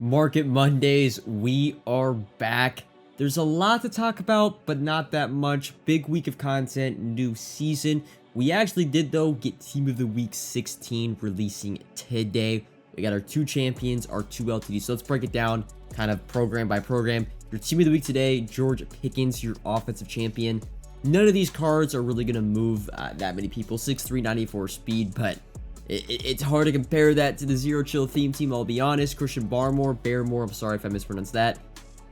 Market Mondays, we are back. There's a lot to talk about, but not that much. Big week of content, new season. We actually did, though, get Team of the Week 16 releasing today. We got our two champions, our two LTDs. So let's break it down kind of program by program. Your Team of the Week today, George Pickens, your offensive champion. None of these cards are really going to move that many people. 6'3", 94 speed, but it's hard to compare that to the Zero Chill theme team, I'll be honest. Christian Barmore, I'm sorry if I mispronounced that.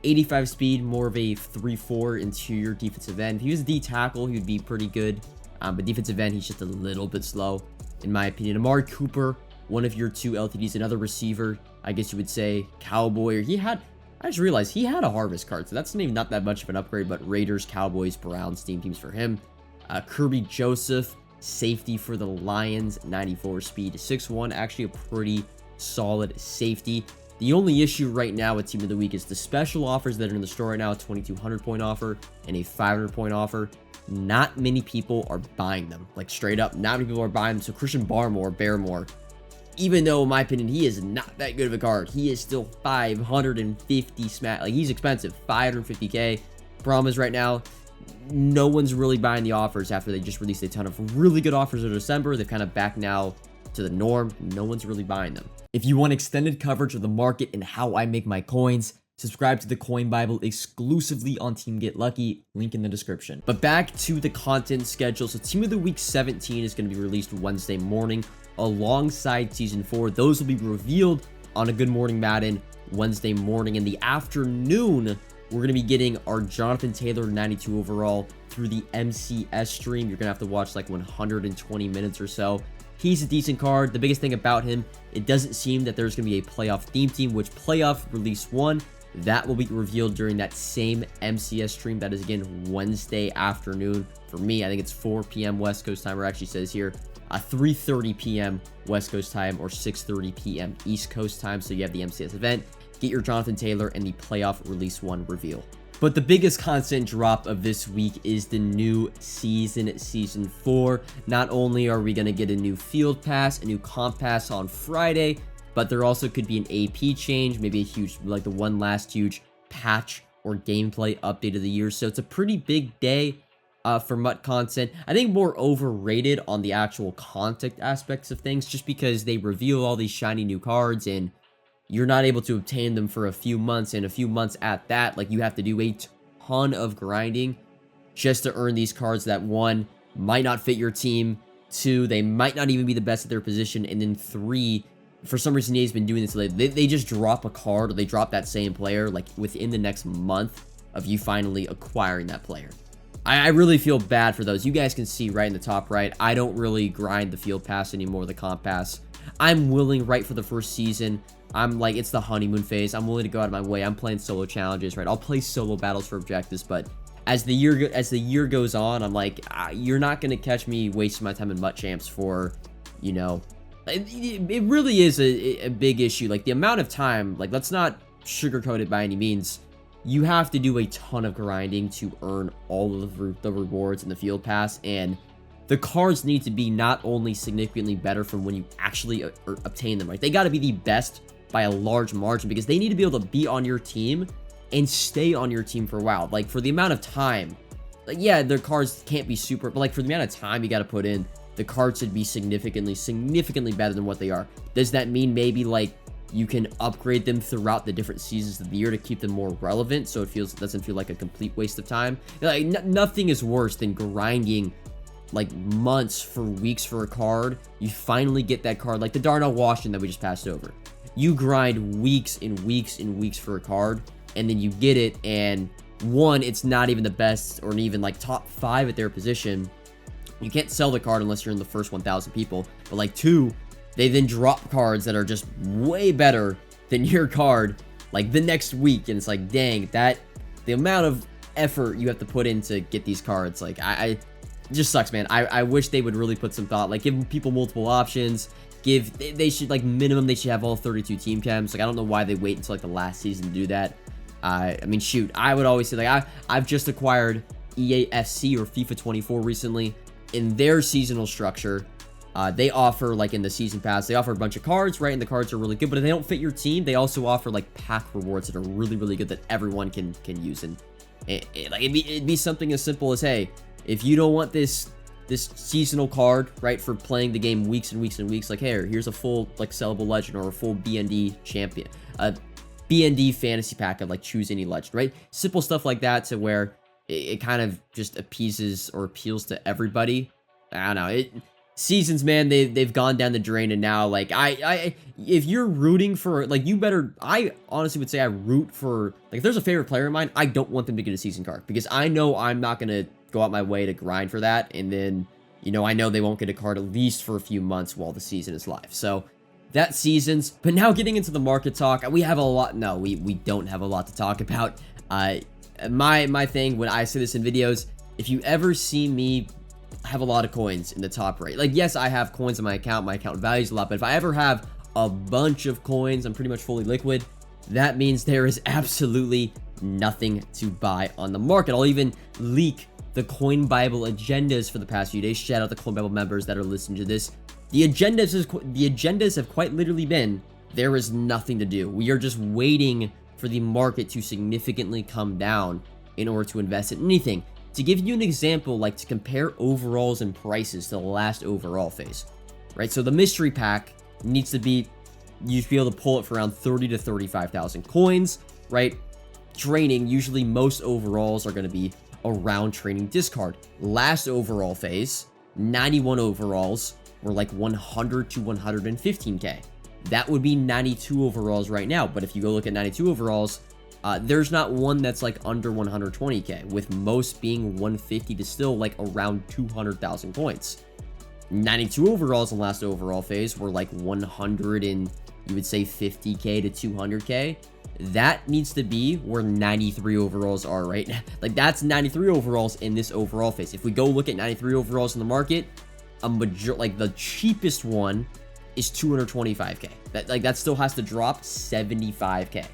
85 speed, more of a 3-4 interior defensive end. If he was a D tackle, he would be pretty good. But defensive end, he's just a little bit slow, in my opinion. Amari Cooper, one of your two LTDs, another receiver, I guess you would say, Cowboy. Or I just realized he had a Harvest card, so that's maybe not that much of an upgrade, but Raiders, Cowboys, Browns, theme teams for him. Kirby Joseph, safety for the Lions, 94 speed, 6'1", actually a pretty solid safety. The only issue right now with Team of the Week is the special offers that are in the store right now, a 2,200 point offer and a 500 point offer. Not many people are buying them, like straight up, not many people are buying them. So Christian Barmore, even though in my opinion he is not that good of a card, he is still 550 smack, like he's expensive, 550k. Problem is right now, no one's really buying the offers after they just released a ton of really good offers in December. They've kind of back now to the norm. No one's really buying them. If you want extended coverage of the market and how I make my coins, subscribe to the Coin Bible exclusively on Team Get Lucky, link in the description. But back to the content schedule. So Team of the Week 17 is going to be released Wednesday morning alongside Season 4. Those will be revealed on a Good Morning Madden Wednesday morning. In the afternoon, we're going to be getting our Jonathan Taylor 92 overall through the MCS stream. You're going to have to watch like 120 minutes or so. He's a decent card. The biggest thing about him, it doesn't seem that there's going to be a playoff theme team, which playoff release 1, that will be revealed during that same MCS stream. That is, again, Wednesday afternoon. For me, I think it's 4 p.m. West Coast time, or actually says here, 3:30 p.m. West Coast time or 6:30 p.m. East Coast time. So you have the MCS event. Get your Jonathan Taylor and the playoff release 1 reveal. But the biggest content drop of this week is the new season 4. Not only are we going to get a new field pass, a new comp pass on Friday, but there also could be an AP change, maybe a huge, like the one last huge patch or gameplay update of the year. So it's a pretty big day for MUT content. I think more overrated on the actual content aspects of things, just because they reveal all these shiny new cards and you're not able to obtain them for a few months, and a few months at that, like you have to do a ton of grinding just to earn these cards that, 1, might not fit your team, 2, they might not even be the best at their position, and then 3, for some reason EA's been doing this, they just drop a card, or they drop that same player like within the next month of you finally acquiring that player. I really feel bad for those. You guys can see right in the top right, I don't really grind the field pass anymore, the comp pass. I'm willing right for the first season. I'm like, it's the honeymoon phase. I'm willing to go out of my way. I'm playing solo challenges, right? I'll play solo battles for objectives, but as the year goes on, I'm like, you're not going to catch me wasting my time in MUT champs for, you know, it really is a big issue. Like the amount of time, like let's not sugarcoat it by any means. You have to do a ton of grinding to earn all of the rewards in the field pass, and the cards need to be not only significantly better from when you actually obtain them, right? They got to be the best by a large margin, because they need to be able to be on your team and stay on your team for a while. Like for the amount of time, like yeah, their cards can't be super, but like for the amount of time you got to put in, the cards should be significantly better than what they are. Does that mean maybe like you can upgrade them throughout the different seasons of the year to keep them more relevant, so it doesn't feel like a complete waste of time? Like nothing is worse than grinding like months for weeks for a card. You finally get that card, like the Darnell Washington that we just passed over. You grind weeks and weeks and weeks for a card, and then you get it, and 1, it's not even the best or even like top 5 at their position. You can't sell the card unless you're in the first 1,000 people. But like 2, they then drop cards that are just way better than your card like the next week, and it's like, dang, that the amount of effort you have to put in to get these cards, like it just sucks, man. I wish they would really put some thought, like give people multiple options. They should, like, minimum, they should have all 32 team chems. Like, I don't know why they wait until like the last season to do that. I mean, shoot, I would always say, like, I've just acquired EAFC or FIFA 24 recently. In their seasonal structure, They offer, like in the season pass, they offer a bunch of cards, right? And the cards are really good, but if they don't fit your team, they also offer like pack rewards that are really, really good that everyone can use. And it'd be something as simple as, hey, if you don't want this seasonal card, right, for playing the game weeks and weeks and weeks, like, hey, here's a full like sellable legend or a full BND champion, BND fantasy pack of like choose any legend, right? Simple stuff like that to where it kind of just appeases or appeals to everybody. I don't know. Seasons, man, they've gone down the drain, and now, like, if you're rooting for, like, I honestly would say I root for, like, if there's a favorite player of mine, I don't want them to get a season card, because I know I'm not going to go out my way to grind for that, and then, you know, I know they won't get a card at least for a few months while the season is live. So, that's seasons. But now getting into the market talk, we have a lot, no, we don't have a lot to talk about. My thing, when I say this in videos, if you ever see me have a lot of coins in the top right, like, yes, I have coins in my account values a lot, but if I ever have a bunch of coins, I'm pretty much fully liquid, that means there is absolutely nothing to buy on the market. I'll even leak the Coin Bible agendas for the past few days. Shout out the Coin Bible members that are listening to this. The agendas have quite literally been, there is nothing to do. We are just waiting for the market to significantly come down in order to invest in anything. To give you an example, like to compare overalls and prices to the last overall phase, right? So the mystery pack needs to be, you should be able to pull it for around 30 to 35,000 coins, right? Training, usually most overalls are going to be around training discard. Last overall phase, 91 overalls were like 100 to 115k. That would be 92 overalls right now. But if you go look at 92 overalls, there's not one that's like under 120k, with most being 150 to still like around 200,000 coins. 92 overalls in last overall phase were like 100 and you would say 50k to 200k. That needs to be where 93 overalls are right now. Like, that's 93 overalls in this overall phase. If we go look at 93 overalls in the market, like the cheapest one is 225k. That still has to drop 75k.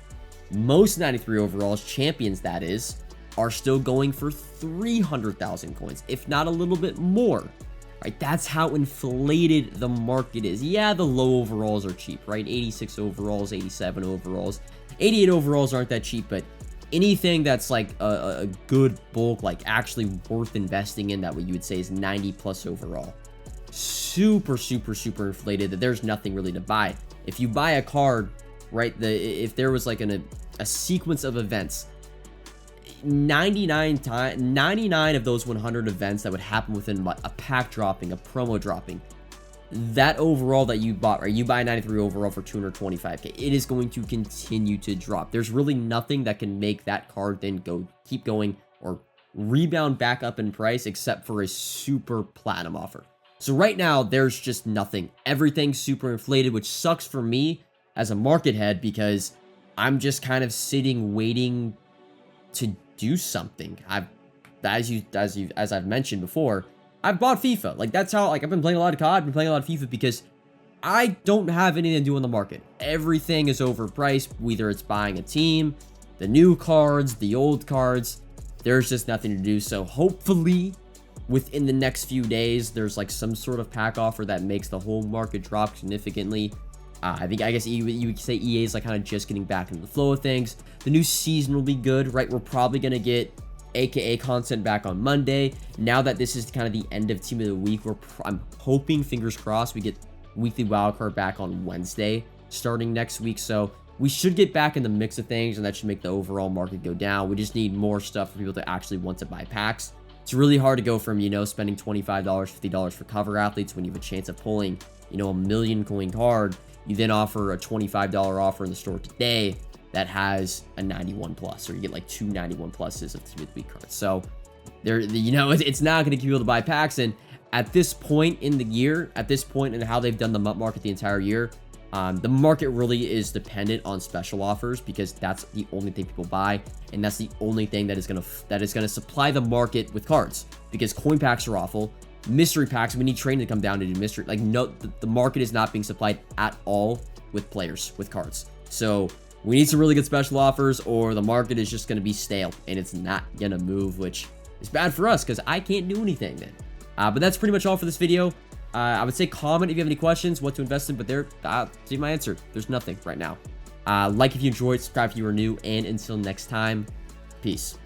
Most 93 overalls, champions that is, are still going for 300,000 coins, if not a little bit more. Right? That's how inflated the market is. Yeah, the low overalls are cheap, right? 86 overalls, 87 overalls. 88 overalls aren't that cheap, but anything that's like a good bulk, like actually worth investing in, that what you would say is 90 plus overall. Super, super, super inflated that there's nothing really to buy. If you buy a card, right, if there was like a sequence of events, 99 of those 100 events that would happen within a pack dropping, a promo dropping, that overall that you bought, right, you buy a 93 overall for 225k, it is going to continue to drop. There's really nothing that can make that card then keep going or rebound back up in price except for a super platinum offer. So right now, there's just nothing. Everything's super inflated, which sucks for me as a market head, because I'm just kind of sitting waiting to do something. As I've mentioned before, I've bought FIFA. Like, that's how, like, I've been playing a lot of COD, I've been playing a lot of FIFA because I don't have anything to do in the market. Everything is overpriced, whether it's buying a team, the new cards, the old cards, there's just nothing to do. So hopefully within the next few days, there's like some sort of pack offer that makes the whole market drop significantly. I guess you would say EA is like kind of just getting back into the flow of things. The new season will be good, right? We're probably going to get AKA content back on Monday. Now that this is kind of the end of Team of the Week, I'm hoping, fingers crossed, we get weekly wildcard back on Wednesday starting next week. So we should get back in the mix of things, and that should make the overall market go down. We just need more stuff for people to actually want to buy packs. It's really hard to go from, you know, spending $25, $50 for cover athletes when you have a chance of pulling, you know, a 1,000,000 coin card. You then offer a $25 offer in the store today that has a 91 plus, or you get like 2 91 pluses of Team of the Week cards. So there, you know, it's not going to keep you able to buy packs. And at this point in the year, at this point in how they've done the MUT market the entire year, the market really is dependent on special offers, because that's the only thing people buy, and that's the only thing that is gonna supply the market with cards. Because coin packs are awful, mystery packs, we need training to come down to do mystery. Like, no, the market is not being supplied at all with players, with cards. So we need some really good special offers, or the market is just gonna be stale and it's not gonna move, which is bad for us because I can't do anything then. But that's pretty much all for this video. I would say comment if you have any questions, what to invest in, but there, see my answer. There's nothing right now. Like if you enjoyed, subscribe if you are new, and until next time, peace.